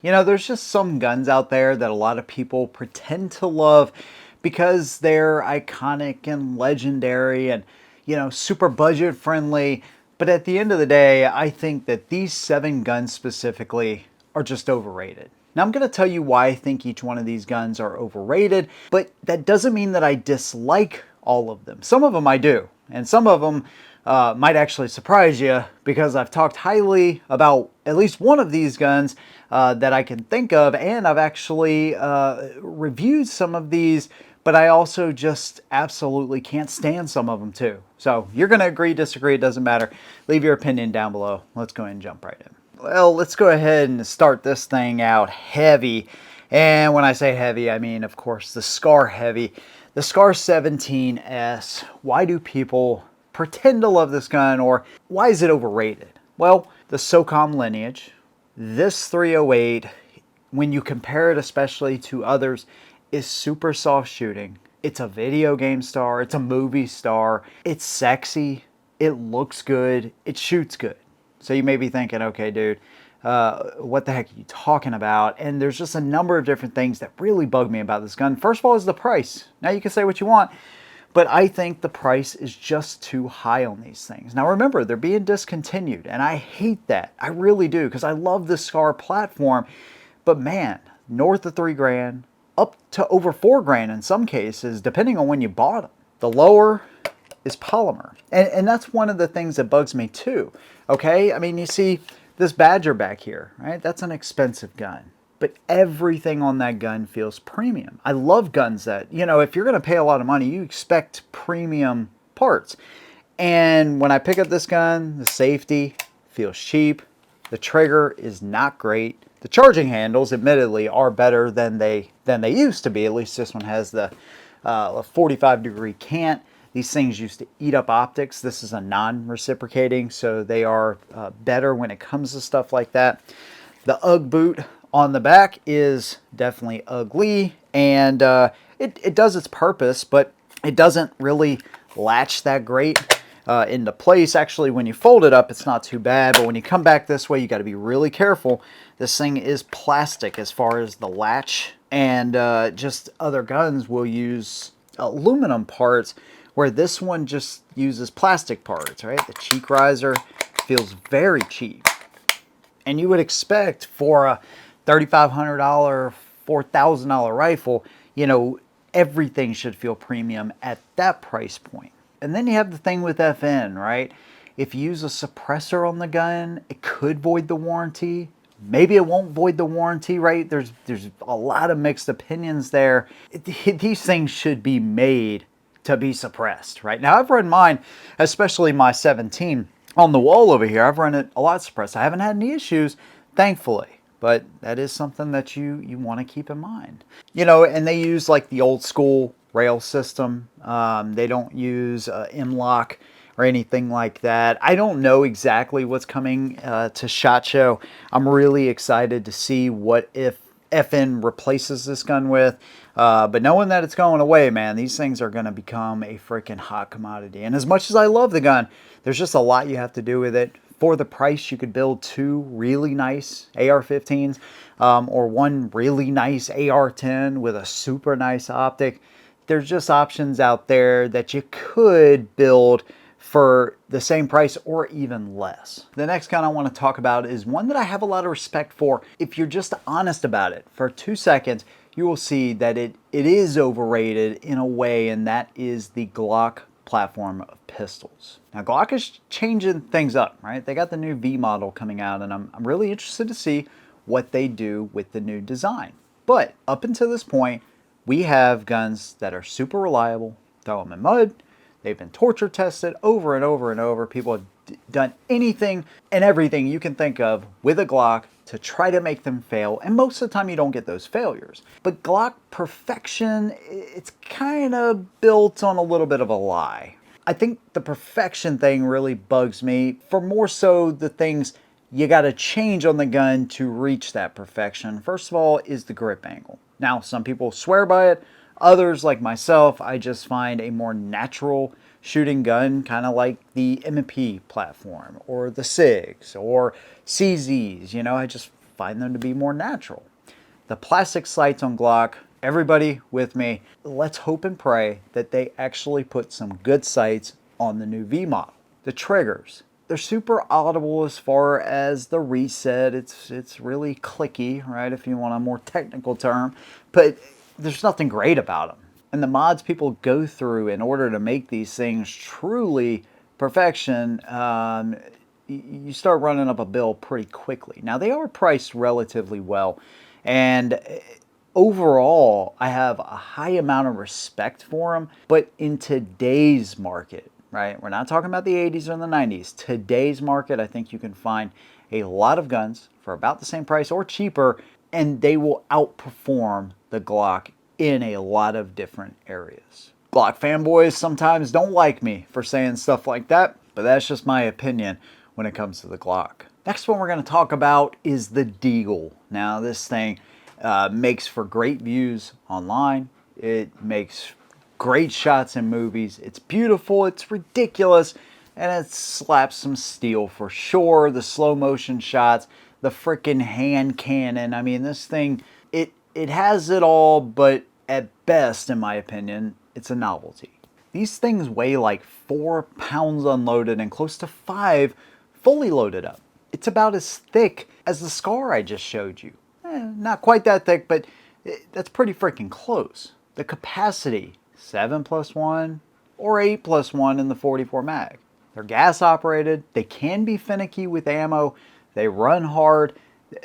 You know, there's just some guns out there that a lot of people pretend to love because they're iconic and legendary and, super budget friendly. But at the end of the day, I think that these 7 guns specifically are just overrated. Now, I'm going to tell you why I think each one of these guns are overrated, but that doesn't mean that I dislike all of them. Some of them I do, and some of them might actually surprise you because I've talked highly about at least one of these guns that I can think of, and I've actually reviewed some of these, but I also just absolutely can't stand some of them too. So you're going to agree, disagree, it doesn't matter. Leave your opinion down below. Let's go ahead and jump right in. Well, let's go ahead and start this thing out heavy. And when I say heavy, I mean, of course, the SCAR heavy. The SCAR 17S. Why do people pretend to love this gun, or why is it overrated? Well, the SOCOM lineage, this 308, when you compare it especially to others, is super soft shooting. It's a video game star, it's a movie star, it's sexy, it looks good, it shoots good. So you may be thinking, okay, dude, what the heck are you talking about? And there's just a number of different things that really bug me about this gun. First of all is the price. Now you can say what you want, but I think the price is just too high on these things. Now remember, they're being discontinued, and I hate that. I really do, because I love the SCAR platform. But man, north of $3,000, up to over $4,000 in some cases, depending on when you bought them. The lower is polymer. And that's one of the things that bugs me too. Okay, I mean, you see this Badger back here, right? That's an expensive gun. But everything on that gun feels premium. I love guns that, if you're going to pay a lot of money, you expect premium parts. And when I pick up this gun, the safety feels cheap. The trigger is not great. The charging handles, admittedly, are better than they used to be. At least this one has the 45-degree cant. These things used to eat up optics. This is a non-reciprocating, so they are better when it comes to stuff like that. The UGG boot on the back is definitely ugly, and it does its purpose, but it doesn't really latch that great into place. Actually, when you fold it up, it's not too bad, but when you come back this way, you got to be really careful. This thing is plastic as far as the latch, and just other guns will use aluminum parts, where this one just uses plastic parts, right? The cheek riser feels very cheap. And you would expect for a $3,500, $4,000 rifle, everything should feel premium at that price point. And then you have the thing with FN, right? If you use a suppressor on the gun, it could void the warranty. Maybe it won't void the warranty, right? There's a lot of mixed opinions there. These things should be made to be suppressed, right? Now, I've run mine, especially my 17, on the wall over here. I've run it a lot suppressed. I haven't had any issues, thankfully. But that is something that you want to keep in mind. And they use like the old school rail system. They don't use M-LOK or anything like that. I don't know exactly what's coming to SHOT Show. I'm really excited to see what if FN replaces this gun with. But knowing that it's going away, man, these things are going to become a freaking hot commodity. And as much as I love the gun, there's just a lot you have to do with it. For the price, you could build 2 really nice AR-15s or one really nice AR-10 with a super nice optic. There's just options out there that you could build for the same price or even less. The next gun I want to talk about is one that I have a lot of respect for. If you're just honest about it for 2 seconds, you will see that it is overrated in a way, and that is the Glock platform of pistols. Now, Glock is changing things up, right? They got the new V model coming out, and I'm really interested to see what they do with the new design. But up until this point, we have guns that are super reliable. Throw them in mud. They've been torture tested over and over and over. People have done anything and everything you can think of with a Glock to try to make them fail, and most of the time you don't get those failures. But Glock perfection, it's kind of built on a little bit of a lie. I think the perfection thing really bugs me, for more so the things you got to change on the gun to reach that perfection. First of all is the grip angle. Now, some people swear by it. Others, like myself, I just find a more natural shooting gun, kind of like the M&P platform or the SIGs or CZs. I just find them to be more natural. The plastic sights on Glock, everybody with me, let's hope and pray that they actually put some good sights on the new V model. The triggers, they're super audible as far as the reset. It's really clicky, right, if you want a more technical term, but there's nothing great about them. And the mods people go through in order to make these things truly perfection, you start running up a bill pretty quickly. Now, they are priced relatively well, and overall, I have a high amount of respect for them, but in today's market, right? We're not talking about the 80s or the 90s. Today's market, I think you can find a lot of guns for about the same price or cheaper, and they will outperform the Glock in a lot of different areas. Glock fanboys sometimes don't like me for saying stuff like that, but that's just my opinion when it comes to the Glock. Next one we're going to talk about is the Deagle. Now, this thing makes for great views online. It makes great shots in movies. It's beautiful, it's ridiculous, and it slaps some steel for sure. The slow motion shots, the freaking hand cannon. I mean, this thing, it has it all, but at best, in my opinion, it's a novelty. These things weigh like 4 pounds unloaded and close to 5 fully loaded up. It's about as thick as the scar I just showed you. Not quite that thick, but that's pretty freaking close. The capacity, 7+1 or 8+1 in the 44 mag. They're gas operated. They can be finicky with ammo. They run hard.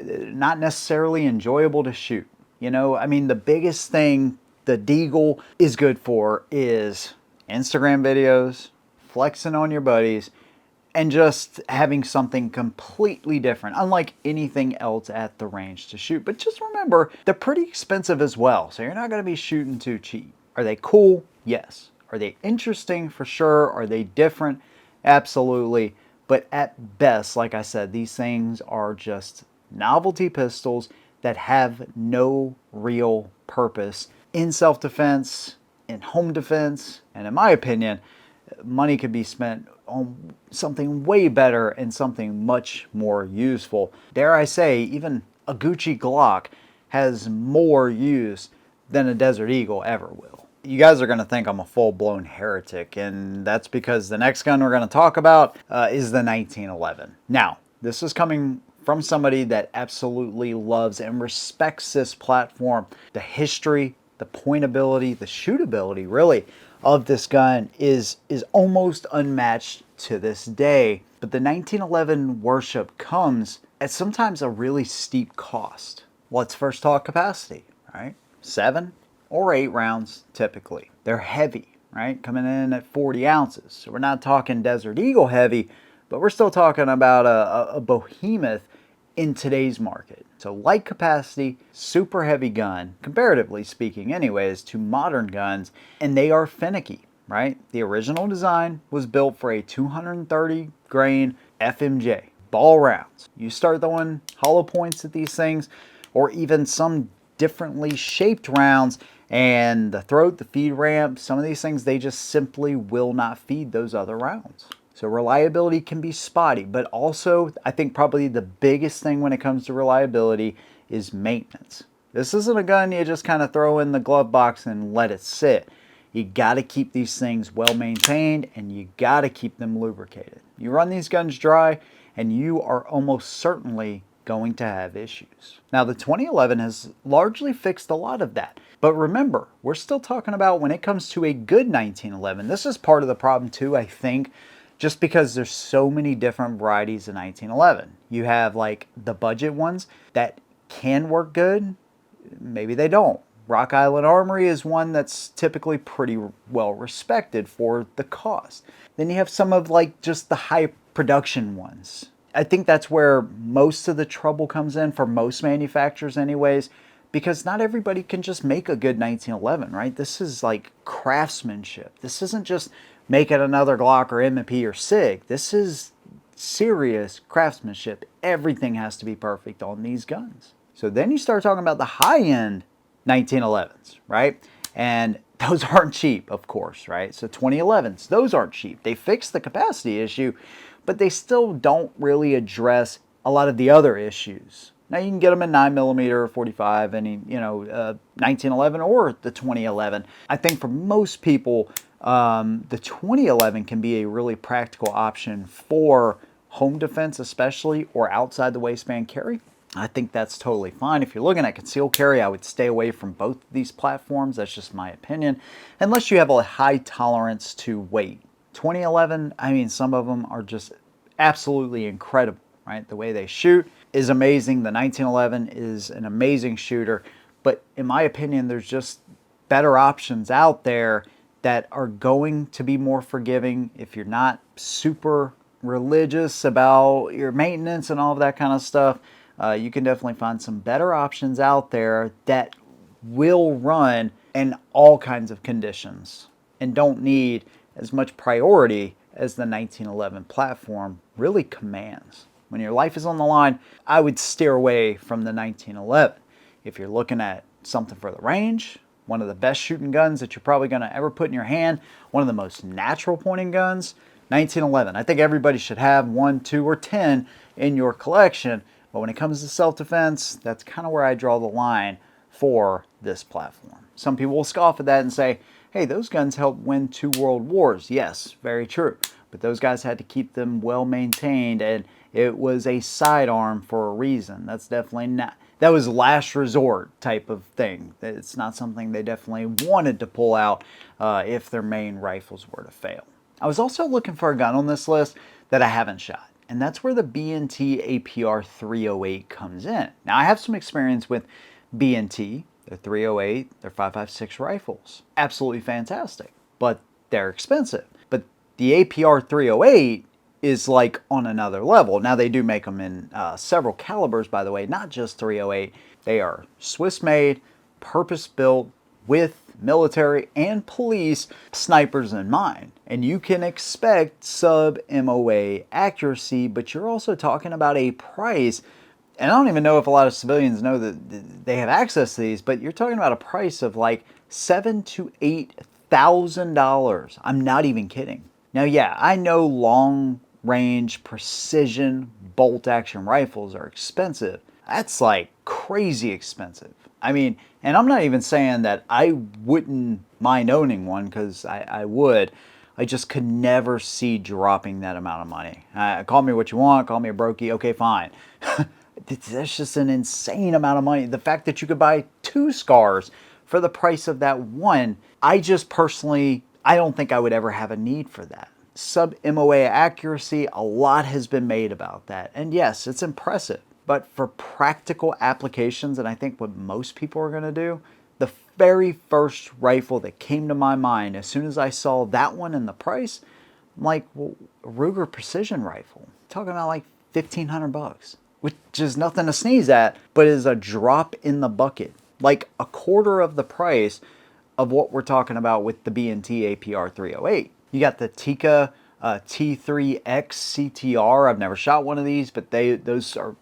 Not necessarily enjoyable to shoot. You know, I mean, the biggest thing the Deagle is good for is Instagram videos, flexing on your buddies, and just having something completely different, unlike anything else at the range to shoot. But just remember, they're pretty expensive as well, so you're not going to be shooting too cheap. Are they cool? Yes. Are they interesting? For sure. Are they different? Absolutely. But at best, like I said, these things are just novelty pistols that have no real purpose in self-defense, in home defense, and in my opinion, money could be spent on something way better and something much more useful. Dare I say, even a Gucci Glock has more use than a Desert Eagle ever will. You guys are going to think I'm a full-blown heretic, and that's because the next gun we're going to talk about is the 1911. Now, this is coming from somebody that absolutely loves and respects this platform. The history, the pointability, the shootability, really, of this gun is almost unmatched to this day. But the 1911 worship comes at sometimes a really steep cost. Let's first talk capacity, right? 7 or 8 rounds typically. They're heavy, right? Coming in at 40 ounces. So we're not talking Desert Eagle heavy, but we're still talking about a behemoth in today's market. So light capacity, super heavy gun, comparatively speaking anyways, to modern guns, and they are finicky, right? The original design was built for a 230 grain FMJ, ball rounds. You start throwing hollow points at these things, or even some differently shaped rounds, and the throat, the feed ramp, some of these things, they just simply will not feed those other rounds. So reliability can be spotty, but also I think probably the biggest thing when it comes to reliability is maintenance. This isn't a gun you just kind of throw in the glove box and let it sit. You got to keep these things well maintained, and you got to keep them lubricated. You run these guns dry and you are almost certainly going to have issues. Now, the 2011 has largely fixed a lot of that. But remember, we're still talking about when it comes to a good 1911. This is part of the problem too, I think, just because there's so many different varieties of 1911. You have like the budget ones that can work good, maybe they don't. Rock Island Armory is one that's typically pretty well respected for the cost. Then you have some of like just the high production ones. I think that's where most of the trouble comes in for most manufacturers anyways, because not everybody can just make a good 1911, right? This is like craftsmanship. This isn't just making another Glock or M&P or SIG. This is serious craftsmanship. Everything has to be perfect on these guns. So then you start talking about the high-end 1911s, right? And those aren't cheap, of course, right? So 2011s, those aren't cheap. They fix the capacity issue, but they still don't really address a lot of the other issues. Now you can get them in 9mm, 45, and 1911 or the 2011. I think for most people, the 2011 can be a really practical option for home defense, especially, or outside the waistband carry. I think that's totally fine. If you're looking at concealed carry, I would stay away from both of these platforms. That's just my opinion, unless you have a high tolerance to weight. 2011, I mean, some of them are just absolutely incredible, right? The way they shoot is amazing. The 1911 is an amazing shooter, but in my opinion, there's just better options out there that are going to be more forgiving if you're not super religious about your maintenance and all of that kind of stuff. You can definitely find some better options out there that will run in all kinds of conditions and don't need as much priority as the 1911 platform really commands. When your life is on the line, I would steer away from the 1911. If you're looking at something for the range, one of the best shooting guns that you're probably going to ever put in your hand, one of the most natural pointing guns, 1911. I think everybody should have 1, 2, or 10 in your collection. But when it comes to self-defense, that's kind of where I draw the line for this platform. Some people will scoff at that and say, hey, those guns helped win 2 world wars. Yes, very true. But those guys had to keep them well maintained, and it was a sidearm for a reason. That's definitely not, that was last resort type of thing. It's not something they definitely wanted to pull out if their main rifles were to fail. I was also looking for a gun on this list that I haven't shot, and that's where the B&T APR 308 comes in. Now, I have some experience with B&T, their 308, their 5.56 rifles. Absolutely fantastic, but they're expensive. But the APR 308 is like on another level. Now, they do make them in several calibers, by the way, not just 308. They are Swiss-made, purpose-built, with military and police snipers in mind. And you can expect sub-MOA accuracy, but you're also talking about a price. And I don't even know if a lot of civilians know that they have access to these, but you're talking about a price of like $7,000 to $8,000. I'm not even kidding. Now, yeah, I know long-range precision bolt-action rifles are expensive. That's like crazy expensive. I mean, and I'm not even saying that I wouldn't mind owning one, because I would. I just could never see dropping that amount of money. Call me what you want, call me a brokey, okay, fine. That's just an insane amount of money. The fact that you could buy 2 scars for the price of that one, I just personally, I don't think I would ever have a need for that. Sub-MOA accuracy, a lot has been made about that. And yes, it's impressive. But for practical applications, and I think what most people are going to do, the very first rifle that came to my mind as soon as I saw that one and the price, I'm like, well, a Ruger precision rifle. Talking about like $1,500, which is nothing to sneeze at, but is a drop in the bucket. Like a quarter of the price of what we're talking about with the B&T APR 308. You got the Tikka T3X CTR. I've never shot one of these, but those are,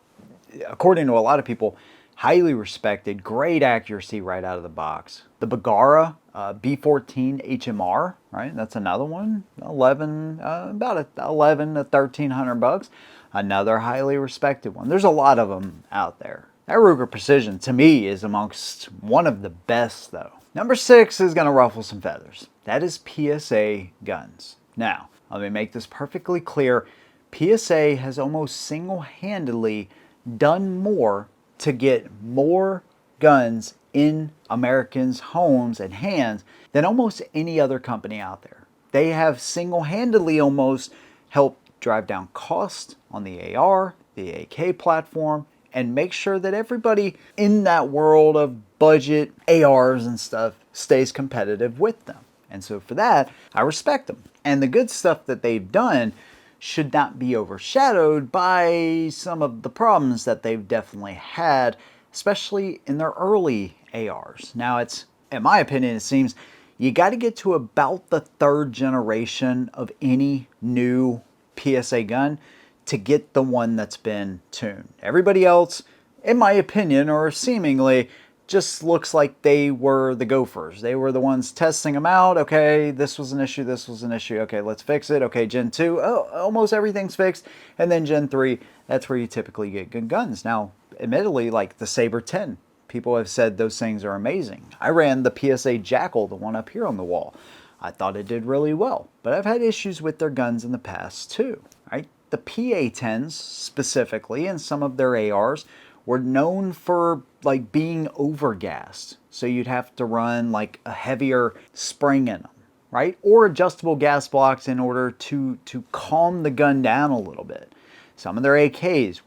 according to a lot of people, highly respected, great accuracy right out of the box. The Bergara B14 HMR, right? That's another one, about $1,100 to $1,300. Another highly respected one. There's a lot of them out there. That Ruger Precision, to me, is amongst one of the best, though. Number 6 is going to ruffle some feathers. That is PSA guns. Now, let me make this perfectly clear. PSA has almost single-handedly done more to get more guns in Americans' homes and hands than almost any other company out there. They have single-handedly almost helped drive down cost on the AR, the AK platform, and make sure that everybody in that world of budget ARs and stuff stays competitive with them. And so for that, I respect them. And the good stuff that they've done should not be overshadowed by some of the problems that they've definitely had, especially in their early ARs. Now, it's, in my opinion, it seems you got to get to about the 3rd generation of any new PSA gun to get the one that's been tuned. Everybody else, in my opinion, or seemingly, just looks like they were the gophers. They were the ones testing them out. Okay, this was an issue, this was an issue. Okay, let's fix it. Okay, Gen 2, oh, almost everything's fixed. And then Gen 3, that's where you typically get good guns. Now, admittedly, like the Saber 10, people have said those things are amazing. I ran the PSA Jackal, the one up here on the wall. I thought it did really well, but I've had issues with their guns in the past too, right? The PA-10s specifically, and some of their ARs, were known for like being overgassed. So you'd have to run like a heavier spring in them, right? Or adjustable gas blocks in order to calm the gun down a little bit. Some of their AKs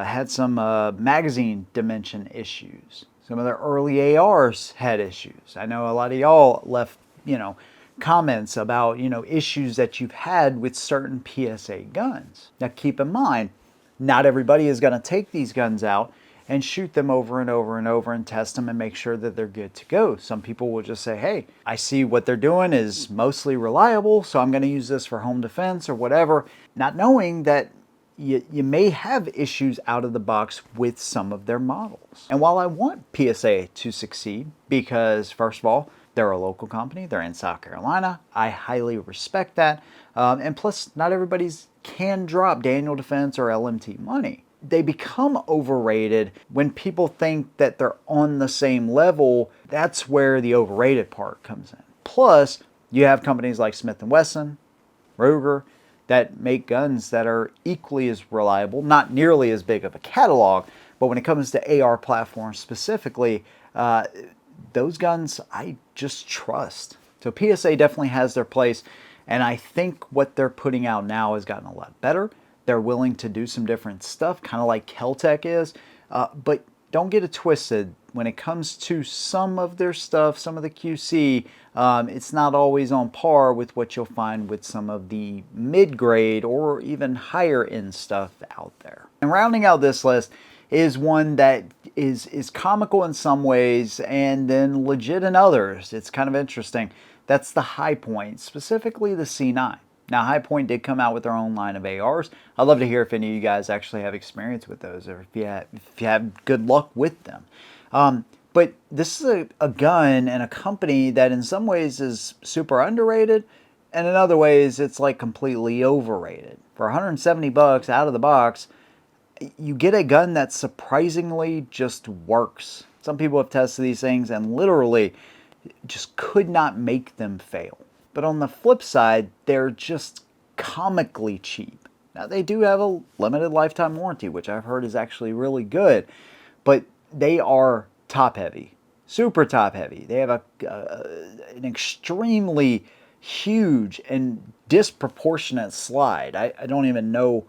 had some magazine dimension issues. Some of their early ARs had issues. I know a lot of y'all left, comments about, issues that you've had with certain PSA guns. Now keep in mind, not everybody is going to take these guns out and shoot them over and over and over and test them and make sure that they're good to go. Some people will just say, hey, I see what they're doing is mostly reliable, so I'm going to use this for home defense or whatever, not knowing that you may have issues out of the box with some of their models. And while I want PSA to succeed, because first of all, they're a local company, they're in South Carolina, I highly respect that. And plus, not everybody's can drop Daniel Defense or LMT money. They become overrated when people think that they're on the same level. That's where the overrated part comes in. Plus, you have companies like Smith & Wesson, Ruger, that make guns that are equally as reliable, not nearly as big of a catalog, but when it comes to AR platforms specifically, those guns I just trust. So PSA definitely has their place, and I think what they're putting out now has gotten a lot better. They're willing to do some different stuff, kind of like Kel-Tec is, but don't get it twisted. When it comes to some of their stuff, some of the QC, it's not always on par with what you'll find with some of the mid-grade or even higher end stuff out there. And rounding out this list is one that is comical in some ways and then legit in others. It's kind of interesting. That's the High Point, specifically the C9. Now, High Point did come out with their own line of ARs. I'd love to hear if any of you guys actually have experience with those, or if you have good luck with them. But this is a gun and a company that in some ways is super underrated, and in other ways it's like completely overrated. For 170 bucks out of the box, you get a gun that surprisingly just works. Some people have tested these things and literally just could not make them fail. But on the flip side, they're just comically cheap. Now, they do have a limited lifetime warranty, which I've heard is actually really good, but they are top heavy, super top heavy. They have an extremely huge and disproportionate slide. I don't even know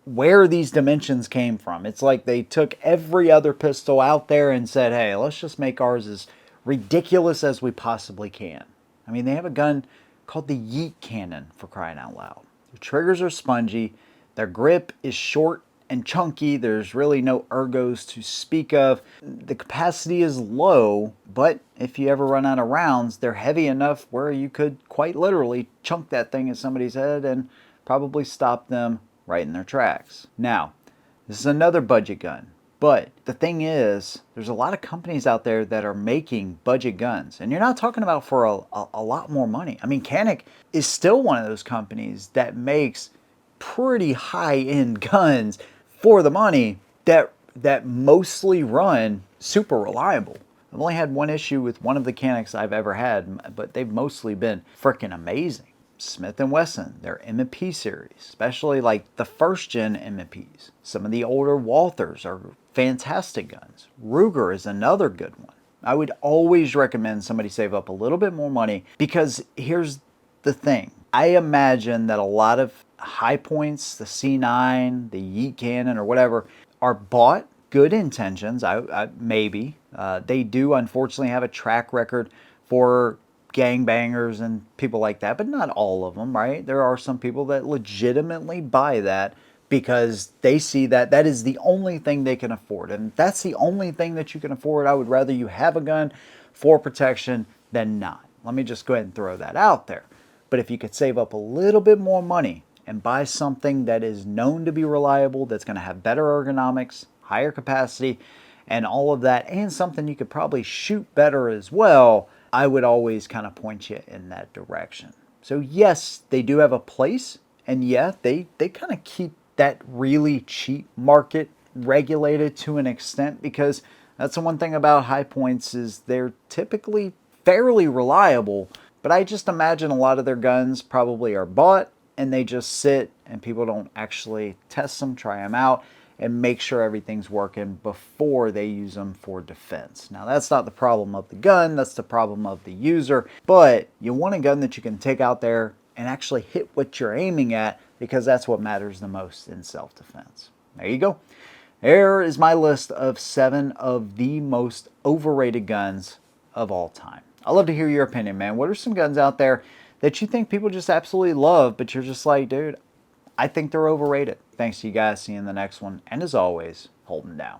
where these dimensions came from. It's like they took every other pistol out there and said, hey, let's just make ours as ridiculous as we possibly can. I mean, they have a gun called the Yeet Cannon, for crying out loud. The triggers are spongy, their grip is short and chunky, there's really no ergos to speak of. The capacity is low, but if you ever run out of rounds, they're heavy enough where you could quite literally chunk that thing at somebody's head and probably stop them right in their tracks. Now, this is another budget gun. But the thing is, there's a lot of companies out there that are making budget guns. And you're not talking about for a lot more money. I mean, Canik is still one of those companies that makes pretty high-end guns for the money that mostly run super reliable. I've only had one issue with one of the Caniks I've ever had, but they've mostly been freaking amazing. Smith & Wesson, their M&P series, especially like the first gen M&Ps. Some of the older Walthers are fantastic guns. Ruger is another good one. I would always recommend somebody save up a little bit more money, because here's the thing. I imagine that a lot of High Points, the C9, the Yeet Cannon or whatever, are bought, good intentions, maybe. They do unfortunately have a track record for gangbangers and people like that, but not all of them, right? There are some people that legitimately buy that because they see that that is the only thing they can afford. And if that's the only thing that you can afford, I would rather you have a gun for protection than not. Let me just go ahead and throw that out there. But if you could save up a little bit more money and buy something that is known to be reliable, that's going to have better ergonomics, higher capacity, and all of that, and something you could probably shoot better as well, I would always kind of point you in that direction. So yes, they do have a place, and yeah, they kind of keep that really cheap market regulated to an extent, because that's the one thing about high points is they're typically fairly reliable, but I just imagine a lot of their guns probably are bought and they just sit and people don't actually test them, try them out, and make sure everything's working before they use them for defense. Now, that's not the problem of the gun, that's the problem of the user, but you want a gun that you can take out there and actually hit what you're aiming at, because that's what matters the most in self-defense. There you go. There is my list of 7 of the most overrated guns of all time. I'd love to hear your opinion, man. What are some guns out there that you think people just absolutely love, but you're just like, dude, I think they're overrated? Thanks to you guys. See you in the next one. And as always, hold them down.